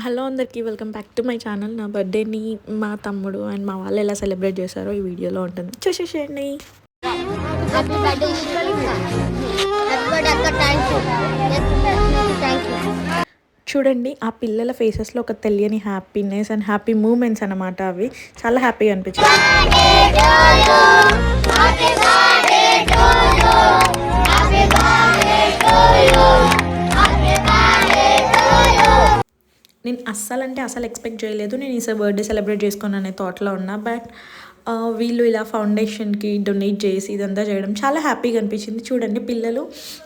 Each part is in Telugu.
హలో అందరికీ welcome back to my channel. నా బర్త్డేని మా తమ్ముడు అండ్ మా వాళ్ళు ఎలా సెలబ్రేట్ చేశారో ఈ వీడియోలో ఉంటుంది, చూసేసేయండి. చూడండి, ఆ పిల్లల ఫేసెస్లో ఒక తెలియని హ్యాపీనెస్ అండ్ హ్యాపీ మూమెంట్స్ అన్నమాట. అవి చాలా హ్యాపీగా అనిపించాయి. నేను అస్సలు ఎక్స్పెక్ట్ చేయలేదు. నేను ఈసారి బర్త్డే సెలబ్రేట్ చేసుకుని అనే థాట్లో ఉన్నా. బట్ వీళ్ళు ఇలా ఫౌండేషన్కి డొనేట్ చేసి ఇదంతా చేయడం చాలా హ్యాపీగా అనిపించింది. చూడండి, పిల్లలు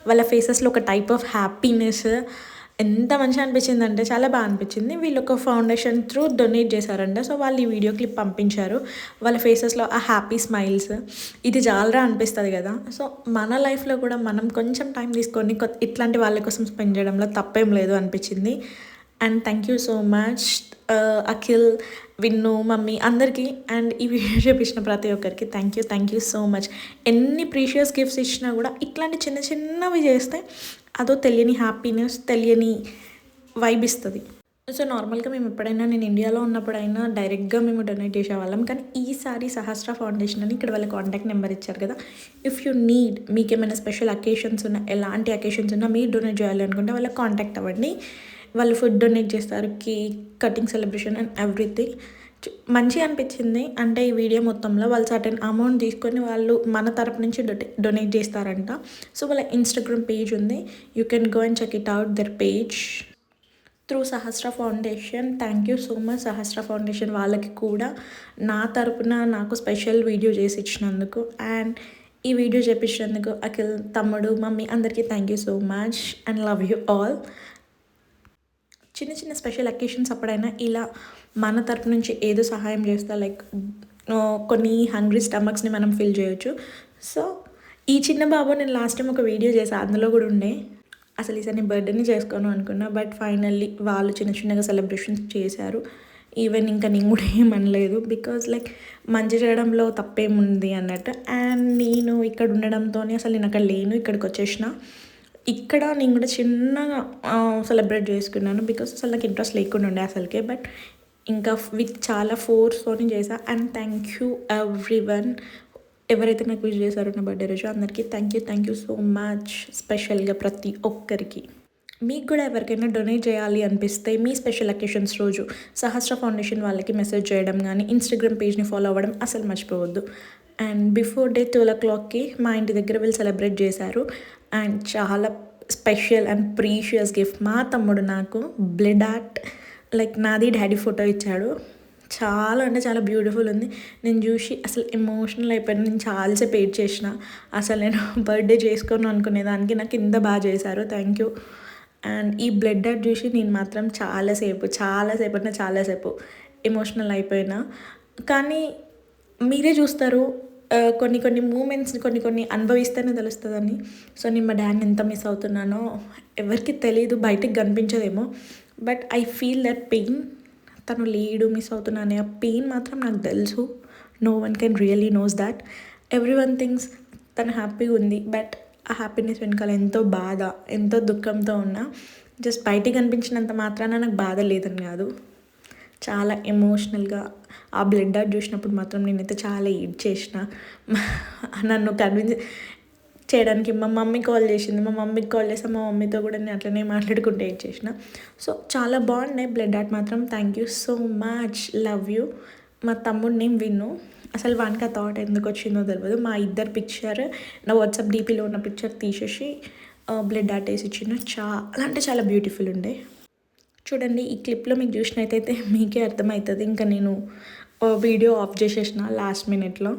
వాళ్ళ ఫేసెస్లో ఒక టైప్ ఆఫ్ హ్యాపీనెస్ ఎంత మంచిగా అనిపించింది అంటే చాలా బాగా అనిపించింది. వీళ్ళు ఒక ఫౌండేషన్ త్రూ డొనేట్ చేశారంట. సో వాళ్ళు ఈ వీడియో క్లిప్ పంపించారు. వాళ్ళ ఫేసెస్లో ఆ హ్యాపీ స్మైల్స్, ఇది చాలరా అనిపిస్తుంది కదా. సో మన లైఫ్లో కూడా మనం కొంచెం టైం తీసుకొని ఇట్లాంటి వాళ్ళ కోసం స్పెండ్ చేయడంలో తప్పేం లేదు అనిపించింది. And thank you so much Akhil, Vinnu, mummy అందరికీ అండ్ ఈ వీడియో చూపించిన ప్రతి ఒక్కరికి థ్యాంక్ యూ సో మచ్. ఎన్ని ప్రీషియస్ గిఫ్ట్స్ ఇచ్చినా కూడా ఇట్లాంటి చిన్న చిన్నవి చేస్తే అదో తెలియని హ్యాపీనెస్, తెలియని వైబ్ ఇస్తుంది. సో నార్మల్గా మేము ఎప్పుడైనా నేను ఇండియాలో ఉన్నప్పుడైనా డైరెక్ట్గా మేము డొనేట్ చేసేవాళ్ళం. కానీ ఈసారి సహస్ర ఫౌండేషన్ అని ఇక్కడ వాళ్ళ కాంటాక్ట్ నెంబర్ ఇచ్చారు కదా. ఇఫ్ యూ నీడ్, మీకు ఏమైనా స్పెషల్ అకేషన్స్ ఉన్నా, ఎలాంటి అకేషన్స్ ఉన్నా మీరు డొనేట్ చేయాలి అనుకుంటే వాళ్ళకి కాంటాక్ట్ అవ్వండి. వాళ్ళు ఫుడ్ డొనేట్ చేస్తారు, cake cutting celebration and everything. మంచిగా అనిపించింది. అంటే ఈ వీడియో మొత్తంలో వాళ్ళు సర్టెన్ అమౌంట్ తీసుకొని వాళ్ళు మన తరపు నుంచి డొనేట్ చేస్తారంట. సో వాళ్ళ ఇన్స్టాగ్రామ్ పేజ్ ఉంది, you can go and check it out their page through Sahasra Foundation. Thank you so much Sahasra Foundation వాళ్ళకి కూడా నా తరపున నాకు స్పెషల్ వీడియో చేసి ఇచ్చినందుకు అండ్ ఈ వీడియో చేపించినందుకు అఖిల్, తమ్ముడు, మమ్మీ అందరికీ thank you so much and love you all. చిన్న చిన్న స్పెషల్ అకేషన్స్ అప్పుడైనా ఇలా మన తరపు నుంచి ఏదో సహాయం చేస్తా, లైక్ కొన్ని హంగ్రీ స్టమక్స్ని మనం ఫిల్ చేయొచ్చు. సో ఈ చిన్న బాబు నేను లాస్ట్ టైం ఒక వీడియో చేసా, అందులో కూడా ఉండే. అసలు ఈసారి నేను బర్త్డేని చేసుకోను అనుకున్నా, బట్ ఫైనల్లీ వాళ్ళు చిన్న చిన్నగా సెలబ్రేషన్స్ చేశారు. ఈవెన్ ఇంకా నేను కూడా ఏమనలేదు, బికాజ్ లైక్ మంచి చేయడంలో తప్పేముంది అన్నట్టు. అండ్ నేను ఇక్కడ ఉండడంతో అసలు నేను అక్కడ లేను, ఇక్కడికి వచ్చేసిన. ఇక్కడ నేను కూడా చిన్నగా సెలబ్రేట్ చేసుకున్నాను, బికాస్ అసలు నాకు ఇంట్రెస్ట్ లేకుండా ఉండే అసలుకే. బట్ ఇంకా విత్ చాలా ఫోర్స్తోని చేసా. And thank you every one, ఎవరైతే నాకు విష్ చేశారో నా బర్త్డే రోజు అందరికీ థ్యాంక్ యూ సో మచ్. స్పెషల్గా ప్రతి ఒక్కరికి. మీకు కూడా ఎవరికైనా డొనేట్ చేయాలి అనిపిస్తే మీ స్పెషల్ అకేషన్స్ రోజు సహస్ర ఫౌండేషన్ వాళ్ళకి మెసేజ్ చేయడం కానీ ఇన్స్టాగ్రామ్ పేజ్ని ఫాలో అవ్వడం అసలు మర్చిపోవద్దు. అండ్ బిఫోర్ డే 12 o'clockకి మా ఇంటి దగ్గర వీళ్ళు సెలబ్రేట్ చేశారు. అండ్ చాలా స్పెషల్ అండ్ ప్రీషియస్ గిఫ్ట్ మా తమ్ముడు నాకు బ్లడ్ ఆర్ట్, లైక్ నాది డాడీ ఫోటో ఇచ్చాడు. చాలా అంటే చాలా బ్యూటిఫుల్ ఉంది. నేను చూసి అసలు ఎమోషనల్ అయిపోయాను. నేను చాలాసేపు వెయిట్ చేసిన, అసలు నేను బర్త్డే చేసుకోను అనుకునేదానికి నాకు ఇంత బాగా చేశారు. Thank you. అండ్ ఈ బ్లడ్ ఆర్ట్ చూసి నేను మాత్రం చాలాసేపు ఎమోషనల్ అయిపోయినా. కానీ మీరే చూస్తారు, కొన్ని మూమెంట్స్ని కొన్ని అనుభవిస్తేనే తెలుస్తుందని. సో నేను మా డాడీని ఎంత మిస్ అవుతున్నానో ఎవరికి తెలీదు, బయటికి కనిపించదేమో, but I feel that pain. తను లేడు, మిస్ అవుతున్నానే ఆ పెయిన్ మాత్రం నాకు తెలుసు. No one can really knows that. Every one thinks తను హ్యాపీగా ఉంది, బట్ ఆ హ్యాపీనెస్ వెనకాల ఎంతో బాధ, ఎంతో దుఃఖంతో ఉన్నా. జస్ట్ బయటికి కనిపించినంత మాత్రాన నాకు బాధ లేదని కాదు, చాలా ఎమోషనల్గా ఆ బ్లడ్ ఆర్ట్ చూసినప్పుడు మాత్రం నేనైతే చాలా ఏడ్ చేసిన. నన్ను కన్విన్స్ చేయడానికి మా మమ్మీ కాల్ చేసింది. మా మమ్మీకి కాల్ చేస్తే మా మమ్మీతో కూడా నేను అట్లనే మాట్లాడుకుంటూ ఏడ్ చేసిన. సో చాలా బాగున్నాయి బ్లడ్ ఆర్ట్ మాత్రం. Thank you so much, love you. మా తమ్ముడు నేమ్ విన్ను. అసలు వానికి ఆ థాట్ ఎందుకు వచ్చిందో తెలియదు. మా ఇద్దరు పిక్చర్ నా వాట్సాప్ డీపీలో ఉన్న పిక్చర్ తీసేసి బ్లడ్ ఆర్ట్ వేసి ఇచ్చిన. చాలా బ్యూటిఫుల్ ఉండే. చూడండి, ఈ క్లిప్లో మీకు చూసినట్టయితే మీకే అర్థమవుతుంది. ఇంకా నేను వీడియో ఆఫ్ చేసేసిన లాస్ట్ మినిట్లో.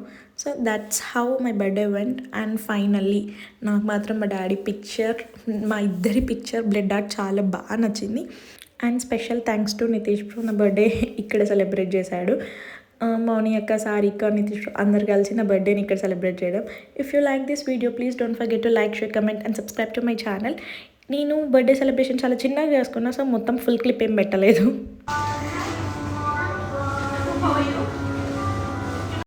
So that's how my birthday vent. And finally నాకు మాత్రం మా డాడీ పిక్చర్, మా ఇద్దరి పిక్చర్ బ్లడ్ ఆర్ట్ చాలా బాగా నచ్చింది. And special thanks to Nitish bro, నా బర్త్డే ఇక్కడ సెలబ్రేట్ చేశాడు. మౌని అక్క, సారిక, నితీష్ బ్రో అందరు కలిసి నా బర్త్డేని ఇక్కడ సెలబ్రేట్ చేయడం. If you like this video please don't forget to like, share, comment and subscribe to my channel. నేను బర్త్డే సెలబ్రేషన్ చాలా చిన్నగా చేసుకున్నా, సో మొత్తం ఫుల్ క్లిప్ ఏం పెట్టలేదు.